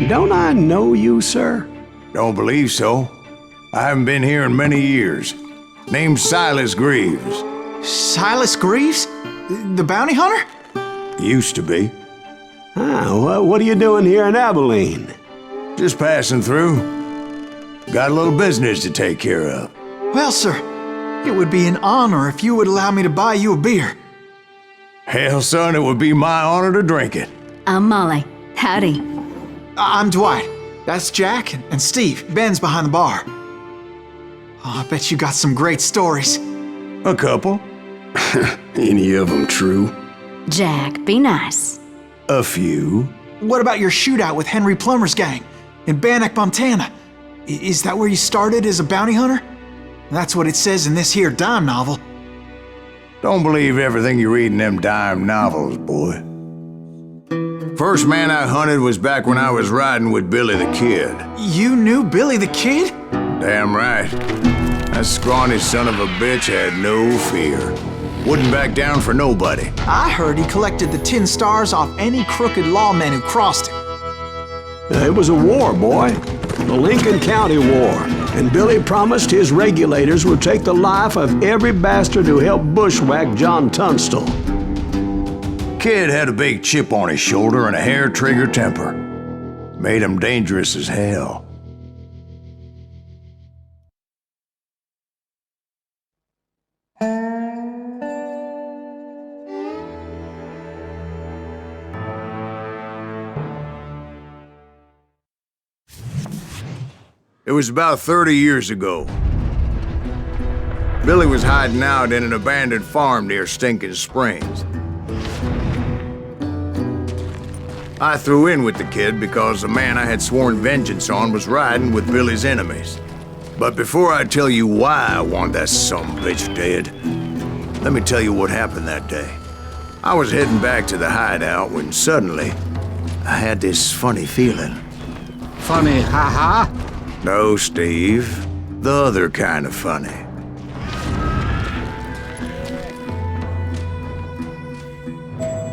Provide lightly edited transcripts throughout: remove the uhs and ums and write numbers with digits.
Don't I know you, sir? Don't believe so. I haven't been here in many years. Name's Silas Greaves. Silas Greaves? The bounty hunter? Used to be. What are you doing here in Abilene? Just passing through. Got a little business to take care of. Well, sir, it would be an honor if you would allow me to buy you a beer. Hell, son, it would be my honor to drink it. I'm Molly. Howdy. I'm Dwight. That's Jack and Steve. Ben's behind the bar. Oh, I bet you got some great stories. A couple. Any of them true? Jack, be nice. A few. What about your shootout with Henry Plummer's gang in Bannock, Montana? Is that where you started as a bounty hunter? That's what it says in this here dime novel. Don't believe everything you read in them dime novels, boy. First man I hunted was back when I was riding with Billy the Kid. You knew Billy the Kid? Damn right. That scrawny son of a bitch had no fear. Wouldn't back down for nobody. I heard he collected the 10 stars off any crooked lawmen who crossed him. It was a war, boy. The Lincoln County War. And Billy promised his regulators would take the life of every bastard who helped bushwhack John Tunstall. Kid had a big chip on his shoulder and a hair-trigger temper. Made him dangerous as hell. It was about 30 years ago. Billy was hiding out in an abandoned farm near Stinking Springs. I threw in with the kid because the man I had sworn vengeance on was riding with Billy's enemies. But before I tell you why I want that sumbitch dead, let me tell you what happened that day. I was heading back to the hideout when suddenly I had this funny feeling. Funny, ha-ha? No, Steve. The other kind of funny.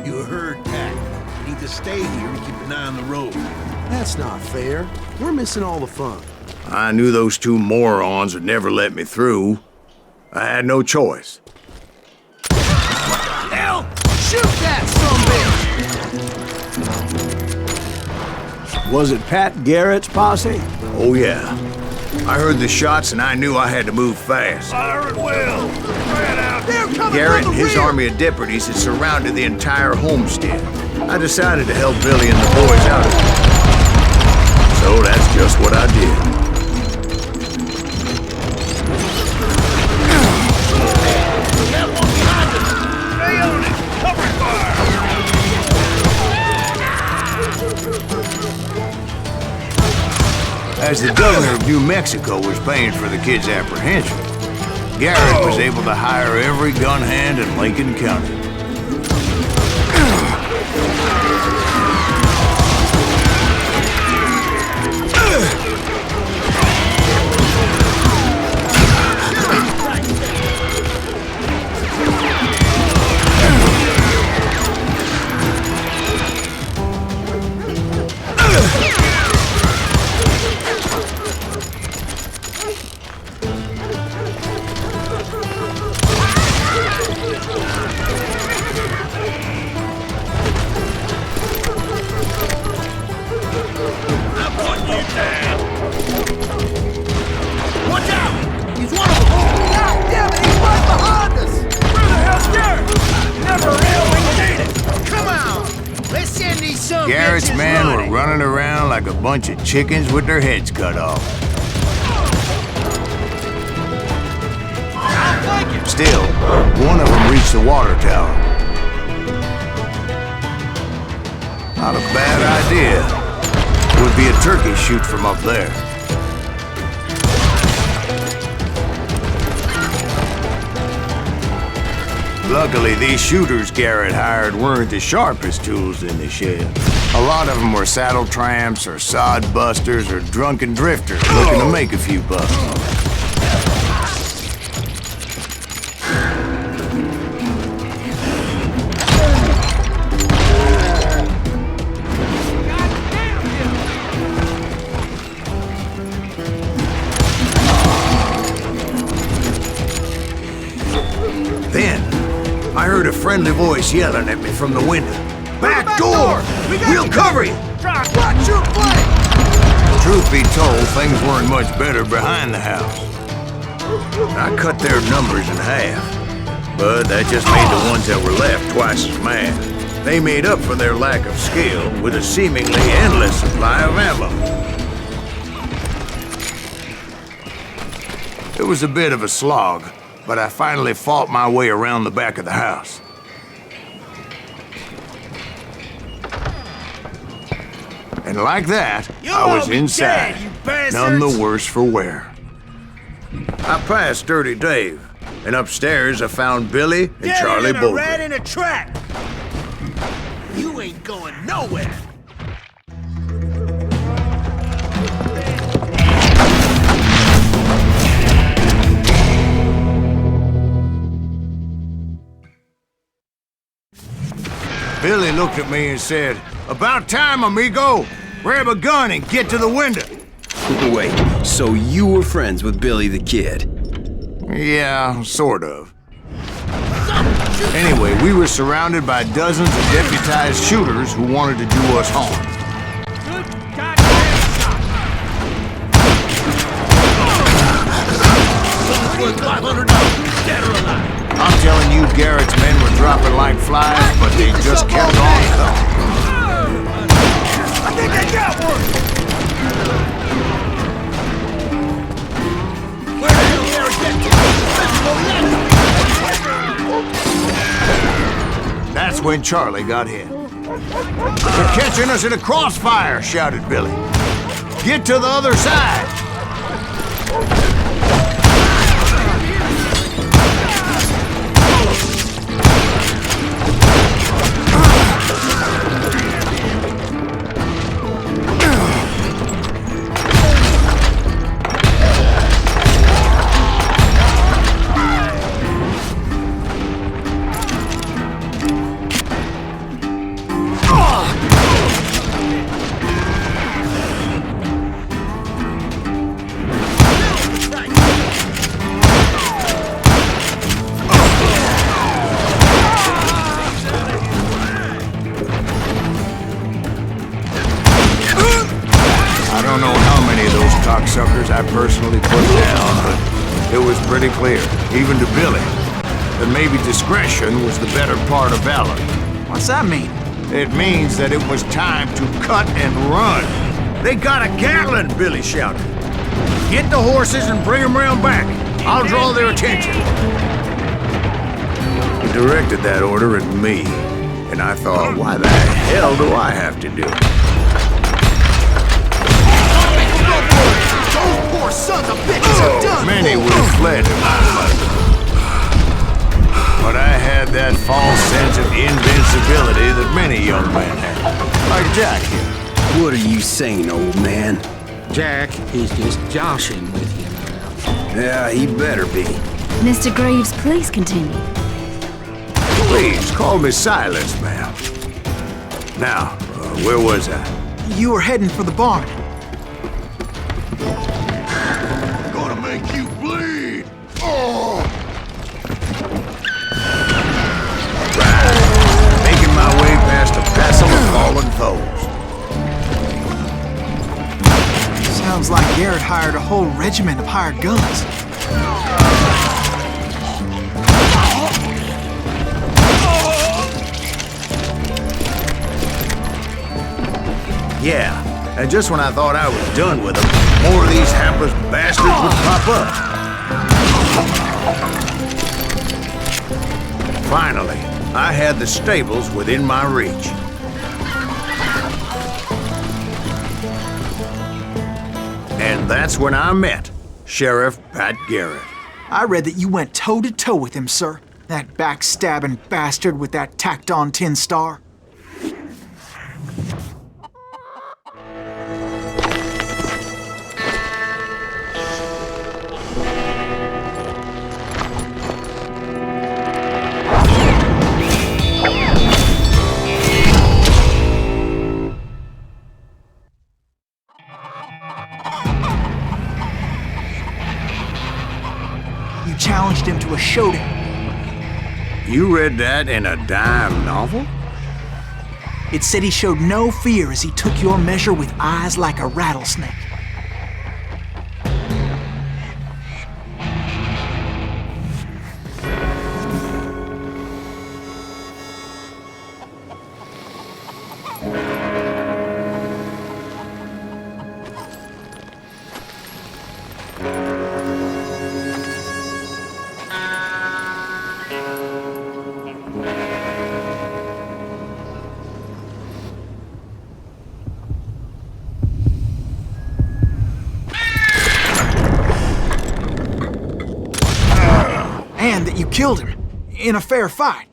You heard that. Need to stay here and keep an eye on the road. That's not fair. We're missing all the fun. I knew those two morons would never let me through. I had no choice. Hell! Shoot that sumbitch! Was it Pat Garrett's posse? Oh, yeah. I heard the shots and I knew I had to move fast. Fire at will! Spread out! They're coming Garrett from and the his rear. army of deputies had surrounded the entire homestead. I decided to help Billy and the boys out of it. So that's just what I did. That one behind us! Stay on it! Cover fire! As the governor of New Mexico was paying for the kid's apprehension, Garrett was able to hire every gun hand in Lincoln County. Garrett's men were running around like a bunch of chickens with their heads cut off. Still, one of them reached the water tower. Not a bad idea. It would be a turkey shoot from up there. Luckily, these shooters Garrett hired weren't the sharpest tools in the shed. A lot of them were saddle tramps or sod busters or drunken drifters looking to make a few bucks. friendly voice yelling at me from the window. Back door! We'll cover you! Watch your flank! Truth be told, things weren't much better behind the house. I cut their numbers in half, but that just made the ones that were left twice as mad. They made up for their lack of skill with a seemingly endless supply of ammo. It was a bit of a slog, but I finally fought my way around the back of the house. And like that, I was inside, none the worse for wear. I passed Dirty Dave, and upstairs I found Billy and Charlie Dead in a Bolton. rat in a trap! You ain't going nowhere! Billy looked at me and said, "About time, amigo! Grab a gun and get to the window!" Wait, so you were friends with Billy the Kid? Yeah, sort of. Anyway, we were surrounded by dozens of deputized shooters who wanted to do us harm. Good goddamn shot! 500 dead or alive! I'm telling you, Garrett's men were dropping like flies, but they just kept on coming. I think I got one! Where the hell did Eric get to? That's when Charlie got hit. "They're catching us in a crossfire," shouted Billy. "Get to the other side!" I don't know how many of those cocksuckers I personally put down, but it was pretty clear, even to Billy, that maybe discretion was the better part of valor. What's that mean? It means that it was time to cut and run. "They got a Gatling," Billy shouted. "Get the horses and bring them round back. I'll draw their attention." He directed that order at me, and I thought, why the hell do I have to do it? Those poor sons of bitches are done! Many would have fled if I wasn't. But I had that false sense of invincibility that many young men have. Like Jack here. What are you saying, old man? Jack, he's just joshing with you now. Yeah, he better be. Mr. Greaves, please continue. Please, call me Silas, ma'am. Now, where was I? You were heading for the barn. Gonna make you bleed! Oh! Right. Making my way past a passel of fallen foes. Sounds like Garrett hired a whole regiment of hired guns. Yeah, and just when I thought I was done with them, more of these hapless bastards would pop up. Finally, I had the stables within my reach. And that's when I met Sheriff Pat Garrett. I read that you went toe-to-toe with him, sir. That backstabbing bastard with that tacked-on tin star. You challenged him to a showdown. You read that in a dime novel? It said he showed no fear as he took your measure with eyes like a rattlesnake. And that you killed him in a fair fight.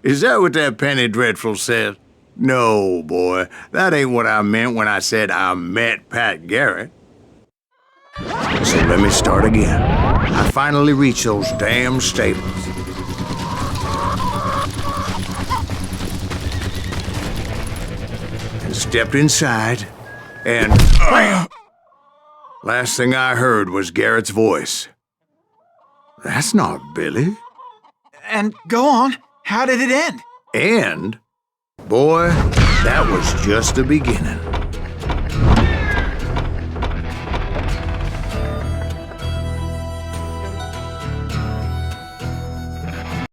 Is that what that Penny Dreadful said? No, boy. That ain't what I meant when I said I met Pat Garrett. So let me start again. I finally reached those damn stables. And stepped inside, and last thing I heard was Garrett's voice. That's not Billy. And go on, how did it end? And, boy, that was just the beginning.